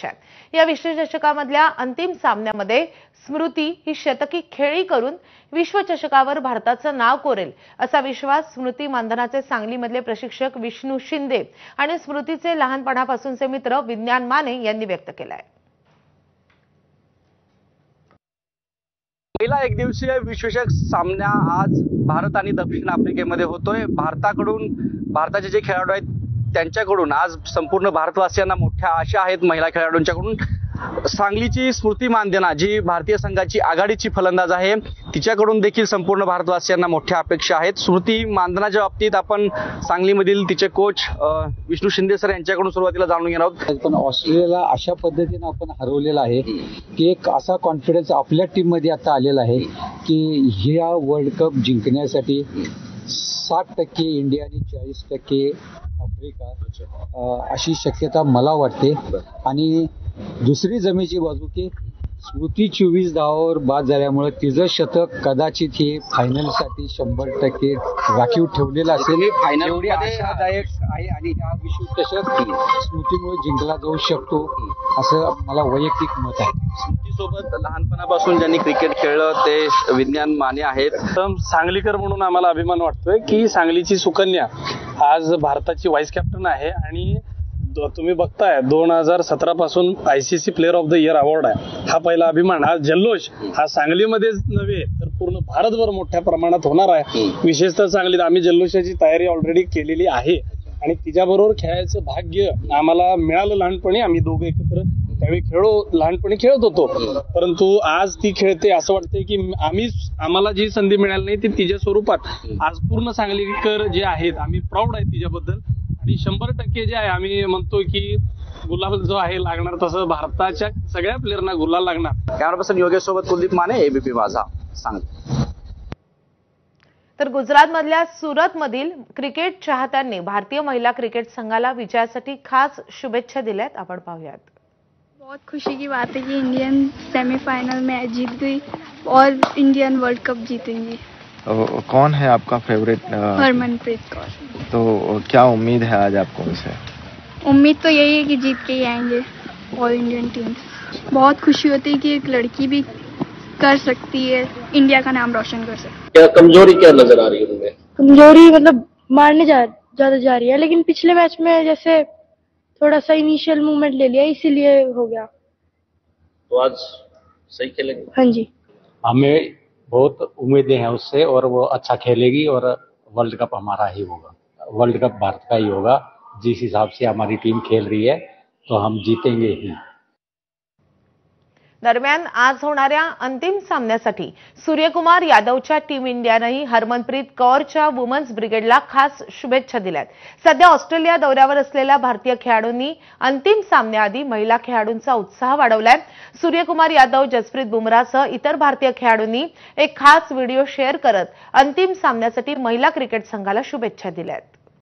शुभेच्छा आहेत। या विश्वचषकामधल्या अंतिम सामन्यामध्ये स्मृती ही शतकी खेळी करून विश्वचषकावर भारताचं नाव कोरेल असा विश्वास स्मृती मानधनाचे सांगलीमधले प्रशिक्षक विष्णू शिंदे आणि स्मृतीचे लहानपणापासूनचे मित्र विज्ञान माने यांनी व्यक्त केलाय। पहिला एकदिवसीय विश्वचषक सामना आज भारत आणि दक्षिण आफ्रिकेमध्ये होतोय। भारताचे जे खेळाडू आहेत त्यांच्याकडून आज संपूर्ण भारतवासियांना मोठ्या आशा आहेत। महिला खेळाडूंच्याकडून सांगलीची स्मृती मानधना जी भारतीय संघाची आघाडीची फलंदाज आहे तिच्याकडून देखील संपूर्ण भारतवासियांना मोठ्या अपेक्षा आहेत। स्मृती मानधनाच्या बाबतीत आपण सांगलीमधील तिचे कोच विष्णू शिंदे सर यांच्याकडून सुरुवातीला जाणून घेणार आहोत। पण ऑस्ट्रेलियाला अशा पद्धतीने आपण हरवलेला आहे की एक असा कॉन्फिडन्स आपल्या टीम मध्ये आता आलेला आहे की ह्या वर्ल्ड कप जिंकण्यासाठी 60% इंडिया आणि 40% आफ्रिका अशी शक्यता मला वाटते। आणि दुसरी जमेची बाजू की स्मृती 24 धावावर बाद झाल्यामुळे तिचं शतक कदाचित हे फायनलसाठी 100% राखीव ठेवलेलं असेल। एवढी आशादायक आहे आणि हा विश्वचषक स्मृतीमुळे जिंकला जाऊ शकतो असं मला वैयक्तिक मत आहे। स्मृतीसोबत लहानपणापासून ज्यांनी क्रिकेट खेळलं ते विज्ञान माने आहेत। सांगलीकर म्हणून आम्हाला अभिमान वाटतोय की सांगलीची सुकन्या आज भारताची व्हाईस कॅप्टन आहे आणि तुम्ही बघताय 2017 पासून ICC player of the year award आहे। हा पहिला अभिमान, हा जल्लोष हा सांगलीमध्येच नव्हे तर पूर्ण भारतभर मोठ्या प्रमाणात होणार आहे। विशेषतः सांगलीत आम्ही जल्लोषाची तयारी ऑलरेडी केलेली आहे आणि तिच्याबरोबर खेळायचं भाग्य आम्हाला मिळालं लहानपणी। आम्ही दोघे एकत्र त्यावेळी लहानपणी खेळत होतो, परंतु आज ती खेळते असं वाटतंय की आम्हाला जी संधी मिळाली नाही ती तिच्या स्वरूपात आज पूर्ण सांगलीकर जे आहेत आम्ही प्राऊड आहे तिच्याबद्दल। आणि 100% जे आहे आम्ही म्हणतोय की गुलाल जो आहे लागणार तसं भारताच्या सगळ्या प्लेअरना गुलाल लागणार। कॅमेरा पर्सन योगेश सोबत कुलदीप माने, एबीपी माझा, सांगली। तर गुजरातमधल्या सुरतमधील क्रिकेट चाहत्यांनी भारतीय महिला क्रिकेट संघाला विजयासाठी खास शुभेच्छा दिल्यात। आपण पाहूयात। बहुत खुशी की बात है कि इंडियन सेमीफाइनल में जीत गई और इंडियन वर्ल्ड कप जीतेंगी। कौन है आपका फेवरेट? हरमनप्रीत कौर। तो क्या उम्मीद है आज आपको उनसे? उम्मीद तो यही है कि जीत के ही आएंगे ऑल इंडियन टीम। बहुत खुशी होती है कि एक लड़की भी कर सकती है, इंडिया का नाम रोशन कर सकती है। क्या कमजोरी क्या नजर आ रही है उनमें? कमजोरी मतलब मारने ज्यादा जा रही है, लेकिन पिछले मैच में जैसे थोड़ा सा इनिशियल मूवमेंट ले लिया इसीलिए हो गया। तो आज सही खेलेंगे? हाँ जी, हमें बहुत उम्मीदें हैं उससे और वो अच्छा खेलेगी और वर्ल्ड कप हमारा ही होगा, वर्ल्ड कप भारत का ही होगा। जिस हिसाब से हमारी टीम खेल रही है तो हम जीतेंगे ही। दरम्यान आज होणाऱ्या अंतिम सामन्यासाठी सूर्यकुमार यादवच्या टीम इंडियानेही हरमनप्रीत कौरच्या वुमन्स ब्रिगेडला खास शुभेच्छा दिल्यात। सध्या ऑस्ट्रेलिया दौऱ्यावर असलेल्या भारतीय खेळाडूंनी अंतिम सामन्याआधी महिला खेळाडूंचा उत्साह वाढवलाय। सूर्यकुमार यादव, जसप्रीत बुमराहसह इतर भारतीय खेळाडूंनी एक खास व्हिडिओ शेअर करत अंतिम सामन्यासाठी महिला क्रिकेट संघाला शुभेच्छा दिल्यात।